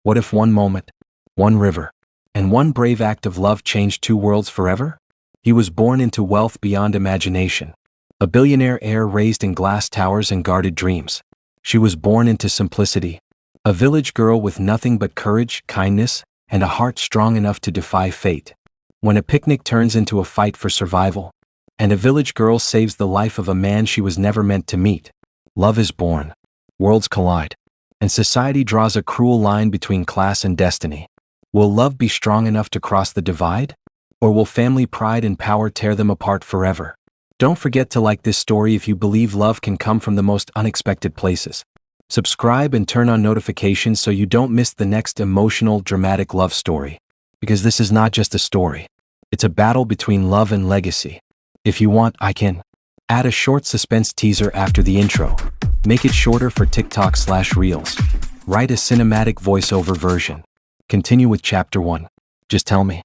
What if one moment, one river, and one brave act of love changed two worlds forever? He was born into wealth beyond imagination. A billionaire heir raised in glass towers and guarded dreams. She was born into simplicity. A village girl with nothing but courage, kindness, and a heart strong enough to defy fate. When a picnic turns into a fight for survival, and a village girl saves the life of a man she was never meant to meet, love is born. Worlds collide, and society draws a cruel line between class and destiny. Will love be strong enough to cross the divide? Or will family pride and power tear them apart forever? Don't forget to like this story if you believe love can come from the most unexpected places. Subscribe and turn on notifications so you don't miss the next emotional, dramatic love story. Because this is not just a story. It's a battle between love and legacy. If you want, I can add a short suspense teaser after the intro. Make it shorter for TikTok/Reels. Write a cinematic voiceover version. Continue with chapter 1. Just tell me.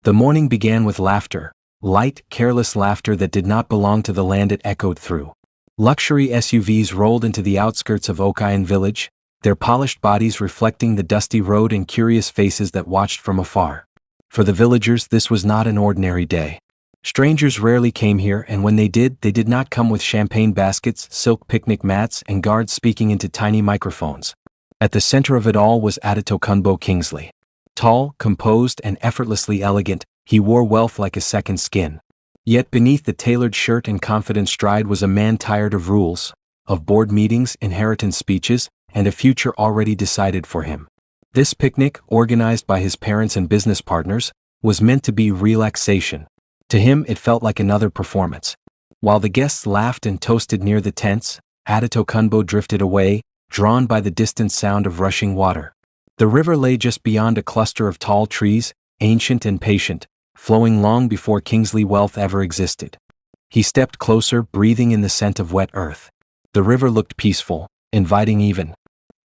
The morning began with laughter. Light, careless laughter that did not belong to the land it echoed through. Luxury SUVs rolled into the outskirts of Okayan village, their polished bodies reflecting the dusty road and curious faces that watched from afar. For the villagers, this was not an ordinary day. Strangers rarely came here, and when they did not come with champagne baskets, silk picnic mats, and guards speaking into tiny microphones. At the center of it all was Adetokunbo Kingsley. Tall, composed, and effortlessly elegant, he wore wealth like a second skin. Yet beneath the tailored shirt and confident stride was a man tired of rules, of board meetings, inheritance speeches, and a future already decided for him. This picnic, organized by his parents and business partners, was meant to be relaxation. To him, it felt like another performance. While the guests laughed and toasted near the tents, Adetokunbo drifted away, drawn by the distant sound of rushing water. The river lay just beyond a cluster of tall trees, ancient and patient, flowing long before Kingsley wealth ever existed. He stepped closer, breathing in the scent of wet earth. The river looked peaceful, inviting even.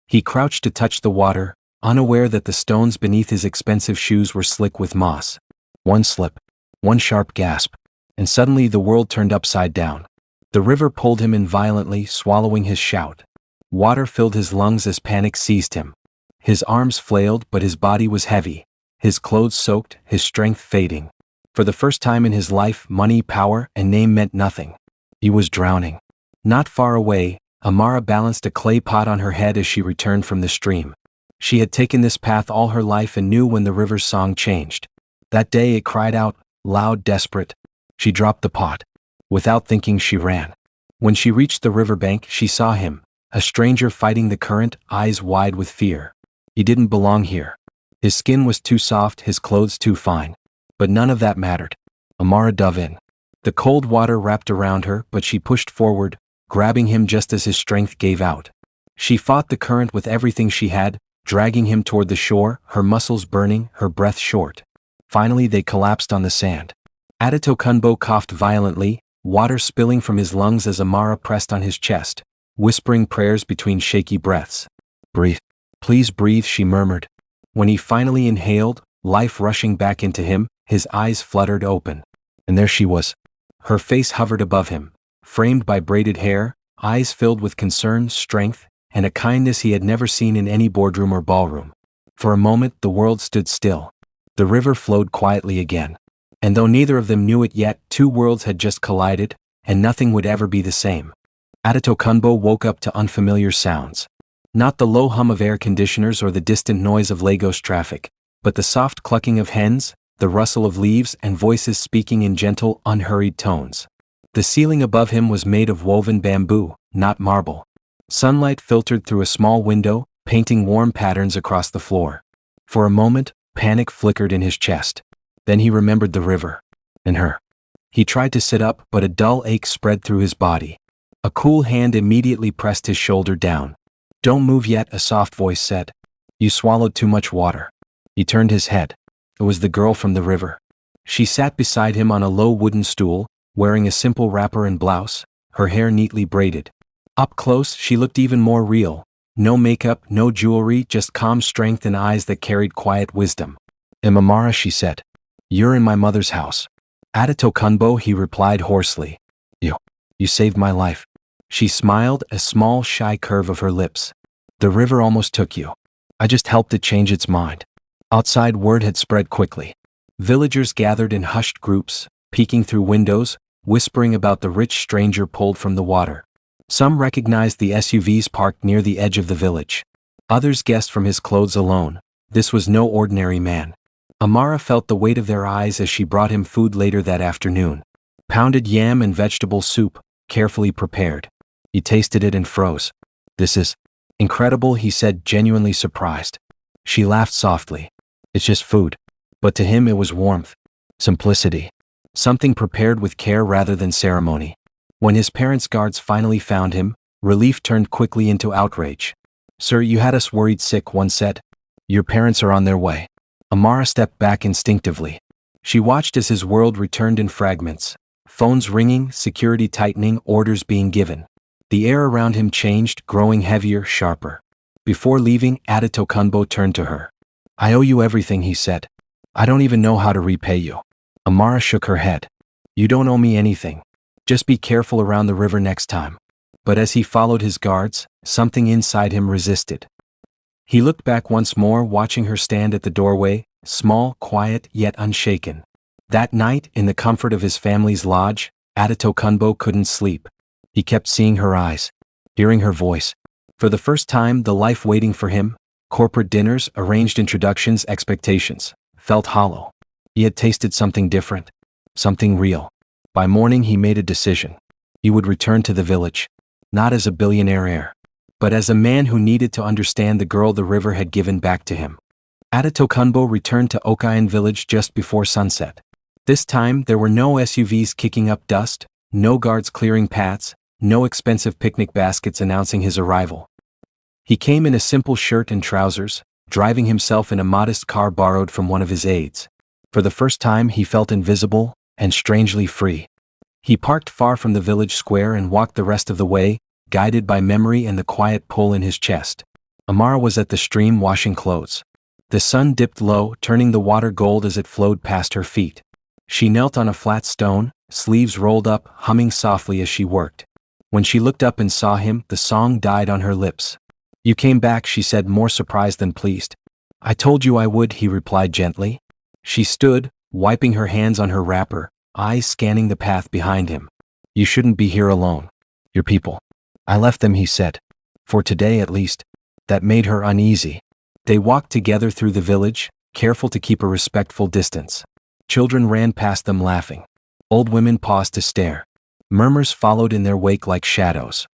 He crouched to touch the water, unaware that the stones beneath his expensive shoes were slick with moss. One slip, one sharp gasp, and suddenly the world turned upside down. The river pulled him in violently, swallowing his shout. Water filled his lungs as panic seized him. His arms flailed, but his body was heavy. His clothes soaked, his strength fading. For the first time in his life, money, power, and name meant nothing. He was drowning. Not far away, Amara balanced a clay pot on her head as she returned from the stream. She had taken this path all her life and knew when the river's song changed. That day it cried out, loud, desperate. She dropped the pot. Without thinking, she ran. When she reached the riverbank, she saw him, a stranger fighting the current, eyes wide with fear. He didn't belong here. His skin was too soft, his clothes too fine. But none of that mattered. Amara dove in. The cold water wrapped around her, but she pushed forward, grabbing him just as his strength gave out. She fought the current with everything she had, dragging him toward the shore, her muscles burning, her breath short. Finally they collapsed on the sand. Adetokunbo coughed violently, water spilling from his lungs as Amara pressed on his chest, whispering prayers between shaky breaths. Breathe. Please breathe, she murmured. When he finally inhaled, life rushing back into him, his eyes fluttered open. And there she was. Her face hovered above him, framed by braided hair, eyes filled with concern, strength, and a kindness he had never seen in any boardroom or ballroom. For a moment, the world stood still. The river flowed quietly again. And though neither of them knew it yet, two worlds had just collided, and nothing would ever be the same. Adetokunbo woke up to unfamiliar sounds. Not the low hum of air conditioners or the distant noise of Lagos traffic, but the soft clucking of hens, the rustle of leaves, and voices speaking in gentle, unhurried tones. The ceiling above him was made of woven bamboo, not marble. Sunlight filtered through a small window, painting warm patterns across the floor. For a moment, panic flickered in his chest. Then he remembered the river. And her. He tried to sit up, but a dull ache spread through his body. A cool hand immediately pressed his shoulder down. Don't move yet, a soft voice said. You swallowed too much water. He turned his head. It was the girl from the river. She sat beside him on a low wooden stool, wearing a simple wrapper and blouse, her hair neatly braided. Up close, she looked even more real. No makeup, no jewelry, just calm strength and eyes that carried quiet wisdom. Amara, she said. You're in my mother's house. Adetokunbo, he replied hoarsely. You saved my life. She smiled, a small, shy curve of her lips. The river almost took you. I just helped it change its mind. Outside, word had spread quickly. Villagers gathered in hushed groups, peeking through windows, whispering about the rich stranger pulled from the water. Some recognized the SUVs parked near the edge of the village. Others guessed from his clothes alone. This was no ordinary man. Amara felt the weight of their eyes as she brought him food later that afternoon. Pounded yam and vegetable soup, carefully prepared. He tasted it and froze. "This is incredible," he said, genuinely surprised. She laughed softly. "It's just food." But to him it was warmth, simplicity, something prepared with care rather than ceremony. When his parents' guards finally found him, relief turned quickly into outrage. "Sir, you had us worried sick," one said. "Your parents are on their way." Amara stepped back instinctively. She watched as his world returned in fragments. Phones ringing, security tightening, orders being given. The air around him changed, growing heavier, sharper. Before leaving, Adetokunbo turned to her. "I owe you everything," he said. "I don't even know how to repay you." Amara shook her head. "You don't owe me anything. Just be careful around the river next time." But as he followed his guards, something inside him resisted. He looked back once more, watching her stand at the doorway, small, quiet, yet unshaken. That night, in the comfort of his family's lodge, Adetokunbo couldn't sleep. He kept seeing her eyes, hearing her voice. For the first time, the life waiting for him, corporate dinners, arranged introductions, expectations, felt hollow. He had tasted something different, something real. By morning he made a decision. He would return to the village, not as a billionaire heir, but as a man who needed to understand the girl the river had given back to him. Adetokunbo returned to Okayan village just before sunset. This time there were no SUVs kicking up dust, no guards clearing paths, no expensive picnic baskets announcing his arrival. He came in a simple shirt and trousers, driving himself in a modest car borrowed from one of his aides. For the first time he felt invisible and strangely free. He parked far from the village square and walked the rest of the way, guided by memory and the quiet pull in his chest. Amara was at the stream washing clothes. The sun dipped low, turning the water gold as it flowed past her feet. She knelt on a flat stone, sleeves rolled up, humming softly as she worked. When she looked up and saw him, the song died on her lips. "You came back," she said, more surprised than pleased. "I told you I would," he replied gently. She stood, wiping her hands on her wrapper, eyes scanning the path behind him. "You shouldn't be here alone. Your people." "I left them," he said. "For today at least." That made her uneasy. They walked together through the village, careful to keep a respectful distance. Children ran past them laughing. Old women paused to stare. Murmurs followed in their wake like shadows.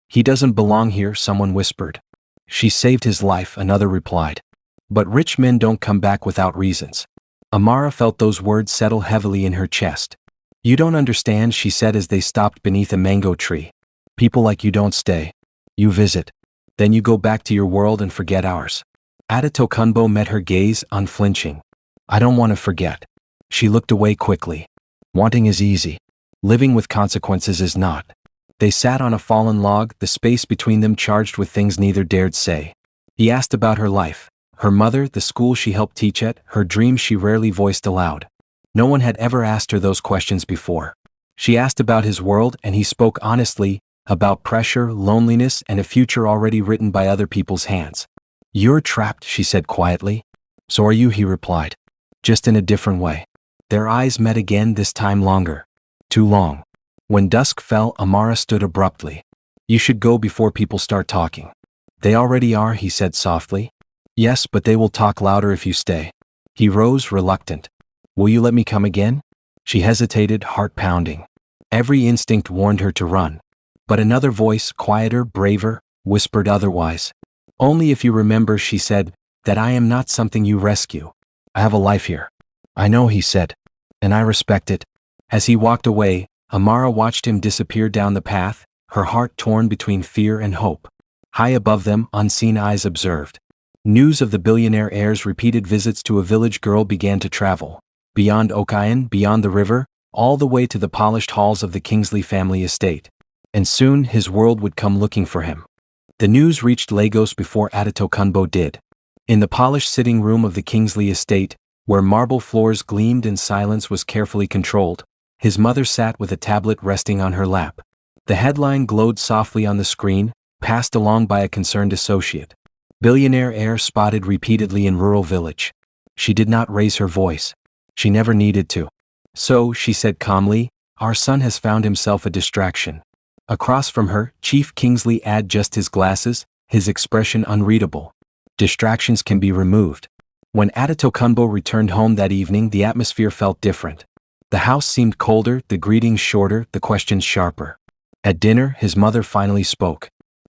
"He doesn't belong here," someone whispered. "She saved his life," another replied. "But rich men don't come back without reasons." Amara felt those words settle heavily in her chest. "You don't understand," she said as they stopped beneath a mango tree. "People like you don't stay. You visit. Then you go back to your world and forget ours." Adetokunbo met her gaze, unflinching. "I don't want to forget." She looked away quickly. "Wanting is easy. Living with consequences is not." They sat on a fallen log, the space between them charged with things neither dared say. He asked about her life, her mother, the school she helped teach at, her dreams she rarely voiced aloud. No one had ever asked her those questions before. She asked about his world, and he spoke honestly, about pressure, loneliness, and a future already written by other people's hands. "You're trapped," she said quietly. "So are you," he replied. Just in a different way. Their eyes met again, this time longer. Too long. When dusk fell, Amara stood abruptly. "You should go before people start talking." "They already are," he said softly. "Yes, but they will talk louder if you stay." He rose, reluctant. "Will you let me come again?" She hesitated, heart pounding. Every instinct warned her to run. But another voice, quieter, braver, whispered otherwise. "Only if you remember," she said, "that I am not something you rescue. I have a life here." "I know," he said. "And I respect it." As he walked away, Amara watched him disappear down the path, her heart torn between fear and hope. High above them, unseen eyes observed. News of the billionaire heir's repeated visits to a village girl began to travel. Beyond Okayan, beyond the river, all the way to the polished halls of the Kingsley family estate. And soon his world would come looking for him. The news reached Lagos before Adetokunbo did. In the polished sitting room of the Kingsley estate, where marble floors gleamed and silence was carefully controlled, his mother sat with a tablet resting on her lap. The headline glowed softly on the screen, passed along by a concerned associate. Billionaire heir spotted repeatedly in rural village. She did not raise her voice. She never needed to. So, she said calmly, our son has found himself a distraction. Across from her, Chief Kingsley had just his glasses, his expression unreadable. Distractions can be removed. When Adetokunbo returned home that evening, the atmosphere felt different. The house seemed colder, the greetings shorter, the questions sharper. At dinner, his mother finally spoke.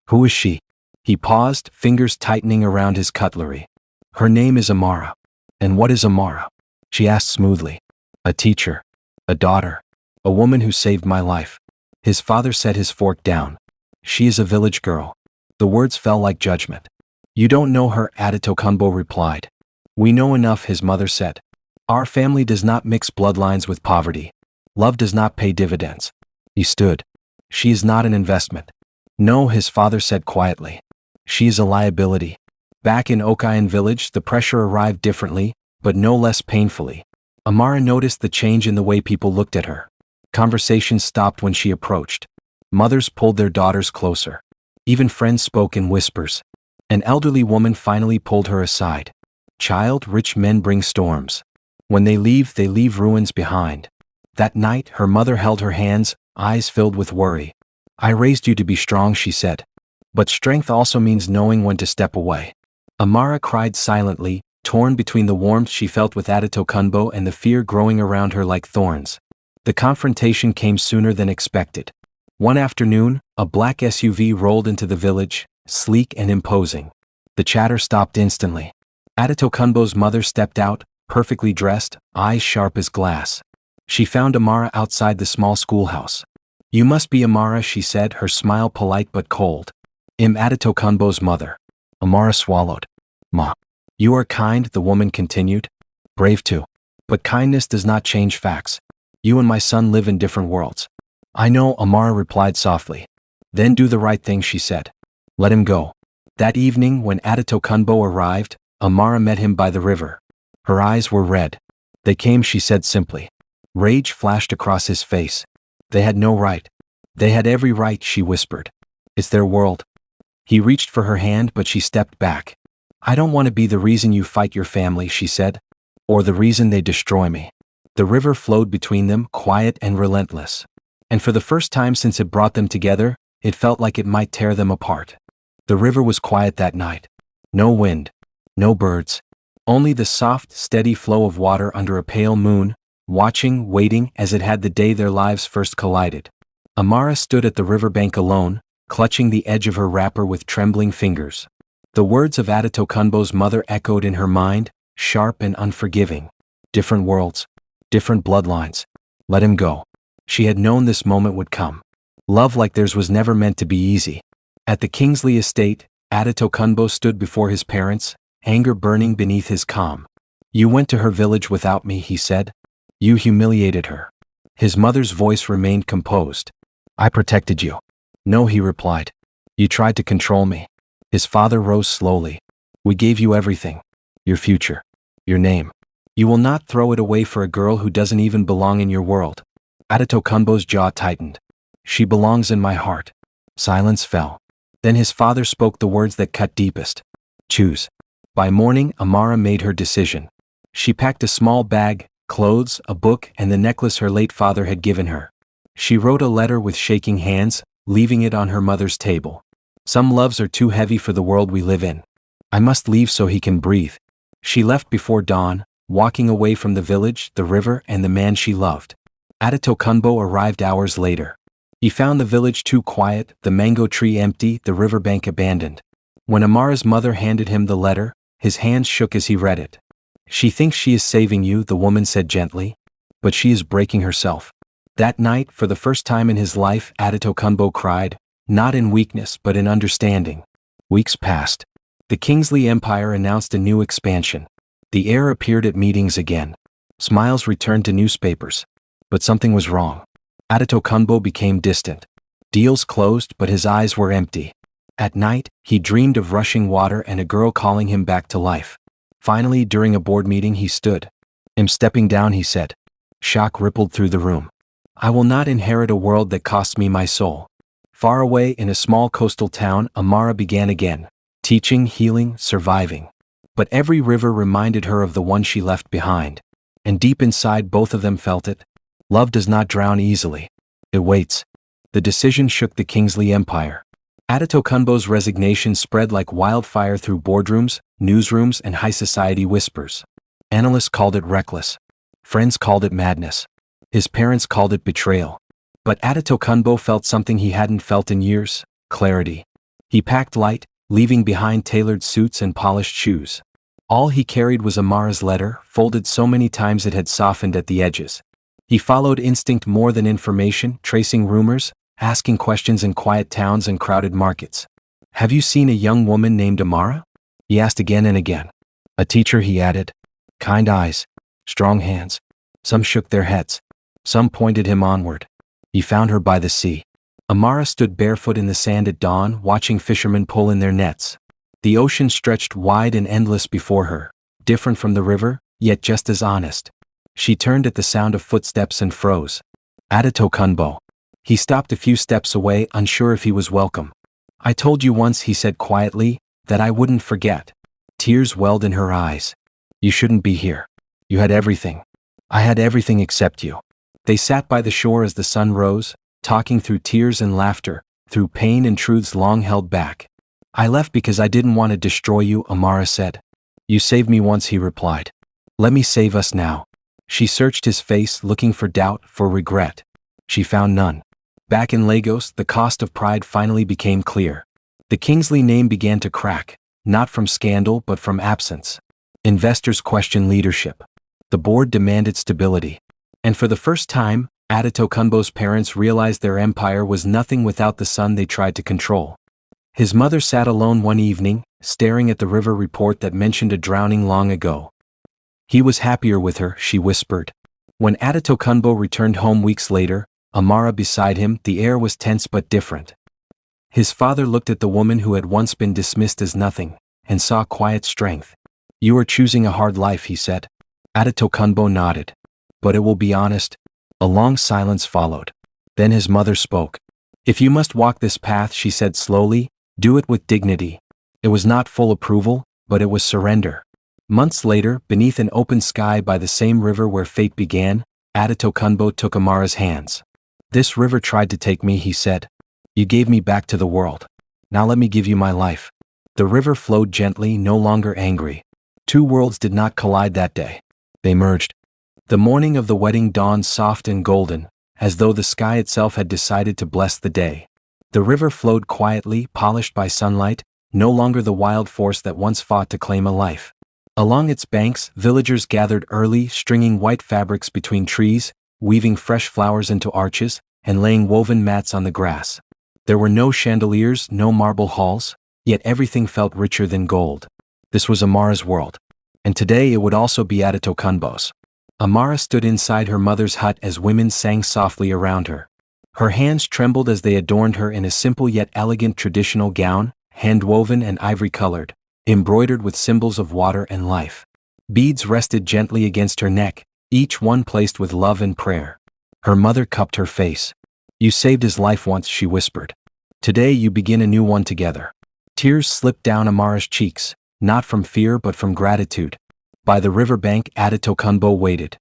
Who is she? He paused, fingers tightening around his cutlery. Her name is Amara. And what is Amara? She asked smoothly. A teacher. A daughter. A woman who saved my life. His father set his fork down. She is a village girl. The words fell like judgment. You don't know her, Adetokunbo replied. We know enough, his mother said. Our family does not mix bloodlines with poverty. Love does not pay dividends. He stood. She is not an investment. No, his father said quietly. She is a liability. Back in Okayan village, the pressure arrived differently, but no less painfully. Amara noticed the change in the way people looked at her. Conversations stopped when she approached. Mothers pulled their daughters closer. Even friends spoke in whispers. An elderly woman finally pulled her aside. Child, rich men bring storms. When they leave ruins behind. That night, her mother held her hands, eyes filled with worry. I raised you to be strong, she said. But strength also means knowing when to step away. Amara cried silently, torn between the warmth she felt with Adetokunbo and the fear growing around her like thorns. The confrontation came sooner than expected. One afternoon, a black SUV rolled into the village, sleek and imposing. The chatter stopped instantly. Adetokunbo's mother stepped out, perfectly dressed, eyes sharp as glass. She found Amara outside the small schoolhouse. You must be Amara, she said, her smile polite but cold. I'm Adetokunbo's mother. Amara swallowed. Ma. You are kind, the woman continued. Brave too. But kindness does not change facts. You and my son live in different worlds. I know, Amara replied softly. Then do the right thing, she said. Let him go. That evening, when Adetokunbo arrived, Amara met him by the river. Her eyes were red. They came, she said simply. Rage flashed across his face. They had no right. They had every right, she whispered. It's their world. He reached for her hand, but she stepped back. I don't want to be the reason you fight your family, she said. Or the reason they destroy me. The river flowed between them, quiet and relentless. And for the first time since it brought them together, it felt like it might tear them apart. The river was quiet that night. No wind. No birds. Only the soft, steady flow of water under a pale moon, watching, waiting, as it had the day their lives first collided. Amara stood at the riverbank alone, clutching the edge of her wrapper with trembling fingers. The words of Adetokunbo's mother echoed in her mind, sharp and unforgiving. Different worlds. Different bloodlines. Let him go. She had known this moment would come. Love like theirs was never meant to be easy. At the Kingsley estate, Adetokunbo stood before his parents, anger burning beneath his calm. You went to her village without me, he said. You humiliated her. His mother's voice remained composed. I protected you. No, he replied. You tried to control me. His father rose slowly. We gave you everything. Your future. Your name. You will not throw it away for a girl who doesn't even belong in your world. Adetokunbo's jaw tightened. She belongs in my heart. Silence fell. Then his father spoke the words that cut deepest. Choose. By morning, Amara made her decision. She packed a small bag, clothes, a book, and the necklace her late father had given her. She wrote a letter with shaking hands, leaving it on her mother's table. Some loves are too heavy for the world we live in. I must leave so he can breathe. She left before dawn, walking away from the village, the river, and the man she loved. Adetokunbo arrived hours later. He found the village too quiet, the mango tree empty, the riverbank abandoned. When Amara's mother handed him the letter, his hands shook as he read it. She thinks she is saving you, the woman said gently. But she is breaking herself. That night, for the first time in his life, Adetokunbo cried, not in weakness but in understanding. Weeks passed. The Kingsley Empire announced a new expansion. The heir appeared at meetings again. Smiles returned to newspapers. But something was wrong. Adetokunbo became distant. Deals closed, but his eyes were empty. At night, he dreamed of rushing water and a girl calling him back to life. Finally, during a board meeting, he stood. I'm stepping down, he said. Shock rippled through the room. I will not inherit a world that costs me my soul. Far away in a small coastal town, Amara began again. teaching, healing, surviving. But every river reminded her of the one she left behind. And deep inside both of them felt it. Love does not drown easily. It waits. The decision shook the Kingsley Empire. Adetokunbo's resignation spread like wildfire through boardrooms, newsrooms, and high society whispers. Analysts called it reckless. Friends called it madness. His parents called it betrayal. But Adetokunbo felt something he hadn't felt in years: clarity. He packed light, leaving behind tailored suits and polished shoes. All he carried was Amara's letter, folded so many times it had softened at the edges. He followed instinct more than information, tracing rumors, asking questions in quiet towns and crowded markets. "Have you seen a young woman named Amara?" he asked again and again. "A teacher," he added. Kind eyes, strong hands. Some shook their heads. Some pointed him onward. He found her by the sea. Amara stood barefoot in the sand at dawn, watching fishermen pull in their nets. The ocean stretched wide and endless before her, different from the river, yet just as honest. She turned at the sound of footsteps and froze. Adetokunbo. He stopped a few steps away, unsure if he was welcome. "I told you once," he said quietly, "that I wouldn't forget." Tears welled in her eyes. "You shouldn't be here. You had everything. I had everything except you." They sat by the shore as the sun rose, talking through tears and laughter, through pain and truths long held back. "I left because I didn't want to destroy you," Amara said. "You saved me once," he replied. "Let me save us now." She searched his face, looking for doubt, for regret. She found none. Back in Lagos, the cost of pride finally became clear. The Kingsley name began to crack, not from scandal but from absence. Investors questioned leadership. The board demanded stability. And for the first time, Adetokunbo's parents realized their empire was nothing without the son they tried to control. His mother sat alone one evening, staring at the river report that mentioned a drowning long ago. "He was happier with her," she whispered. When Adetokunbo returned home weeks later, Amara beside him, the air was tense but different. His father looked at the woman who had once been dismissed as nothing, and saw quiet strength. "You are choosing a hard life," he said. Adetokunbo nodded. "But it will be honest." A long silence followed. Then his mother spoke. "If you must walk this path," she said slowly, "do it with dignity." It was not full approval, but it was surrender. Months later, beneath an open sky by the same river where fate began, Adetokunbo took Amara's hands. "This river tried to take me," he said. "You gave me back to the world. Now let me give you my life." The river flowed gently, no longer angry. Two worlds did not collide that day. They merged. The morning of the wedding dawned soft and golden, as though the sky itself had decided to bless the day. The river flowed quietly, polished by sunlight, no longer the wild force that once fought to claim a life. Along its banks, villagers gathered early, stringing white fabrics between trees, weaving fresh flowers into arches, and laying woven mats on the grass. There were no chandeliers, no marble halls, yet everything felt richer than gold. This was Amara's world. And today it would also be Adetokunbo's. Amara stood inside her mother's hut as women sang softly around her. Her hands trembled as they adorned her in a simple yet elegant traditional gown, hand-woven and ivory-colored, embroidered with symbols of water and life. Beads rested gently against her neck, each one placed with love and prayer. Her mother cupped her face. "You saved his life once," she whispered. "Today you begin a new one together." Tears slipped down Amara's cheeks, not from fear but from gratitude. By the riverbank, Adetokunbo waited.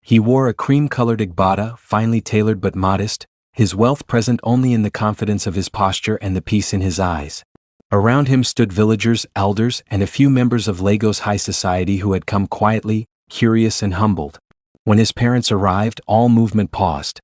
He wore a cream-colored igbada, finely tailored but modest, his wealth present only in the confidence of his posture and the peace in his eyes. Around him stood villagers, elders, and a few members of Lagos high society who had come quietly, curious and humbled. When his parents arrived, all movement paused.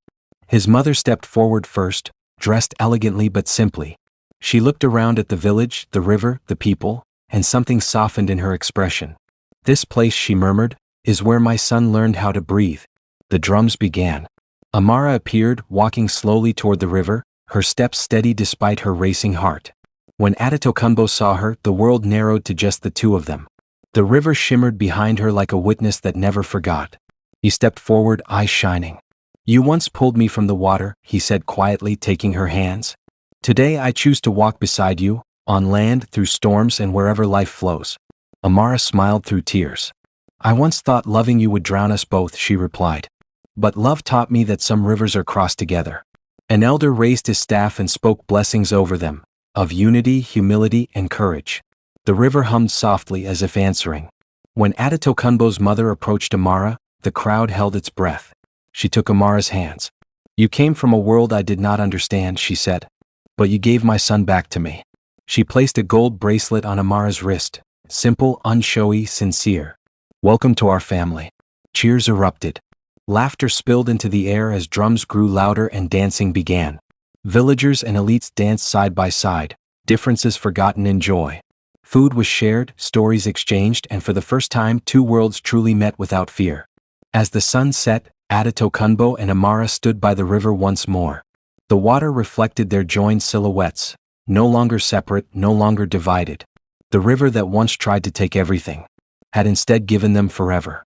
His mother stepped forward first, dressed elegantly but simply. She looked around at the village, the river, the people, and something softened in her expression. "This place," she murmured, "is where my son learned how to breathe." The drums began. Amara appeared, walking slowly toward the river, her steps steady despite her racing heart. When Adetokunbo saw her, the world narrowed to just the two of them. The river shimmered behind her like a witness that never forgot. He stepped forward, eyes shining. "You once pulled me from the water," he said quietly, taking her hands. "Today I choose to walk beside you, on land, through storms and wherever life flows." Amara smiled through tears. "I once thought loving you would drown us both," she replied. "But love taught me that some rivers are crossed together." An elder raised his staff and spoke blessings over them. of unity, humility, and courage. The river hummed softly as if answering. When Adetokunbo's mother approached Amara, the crowd held its breath. She took Amara's hands. "You came from a world I did not understand," she said. "But you gave my son back to me." She placed a gold bracelet on Amara's wrist. Simple, unshowy, sincere. "Welcome to our family." Cheers erupted. Laughter spilled into the air as drums grew louder and dancing began. Villagers and elites danced side by side, differences forgotten in joy. Food was shared, stories exchanged, and for the first time, two worlds truly met without fear. As the sun set, Adetokunbo and Amara stood by the river once more. The water reflected their joined silhouettes, no longer separate, no longer divided. The river that once tried to take everything had instead given them forever.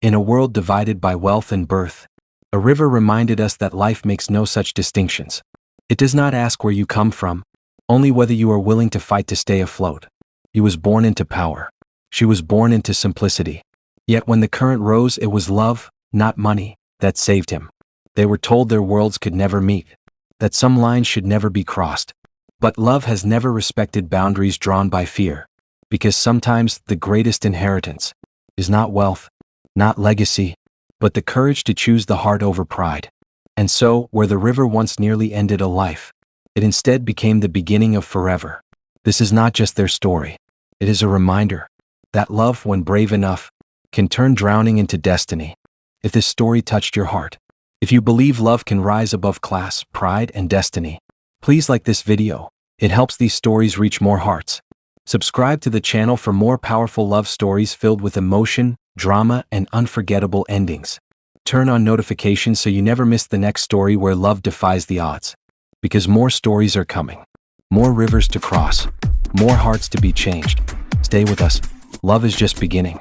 In a world divided by wealth and birth, a river reminded us that life makes no such distinctions. It does not ask where you come from, only whether you are willing to fight to stay afloat. He was born into power. She was born into simplicity. Yet when the current rose, it was love, not money, that saved him. They were told their worlds could never meet, that some lines should never be crossed. But love has never respected boundaries drawn by fear, because sometimes the greatest inheritance is not wealth, not legacy, but the courage to choose the heart over pride. And so, where the river once nearly ended a life, it instead became the beginning of forever. This is not just their story. It is a reminder that love, when brave enough, can turn drowning into destiny. If this story touched your heart, if you believe love can rise above class, pride, and destiny, please like this video. It helps these stories reach more hearts. Subscribe to the channel for more powerful love stories filled with emotion, drama, and unforgettable endings. Turn on notifications so you never miss the next story where love defies the odds. Because more stories are coming. More rivers to cross. More hearts to be changed. Stay with us. Love is just beginning.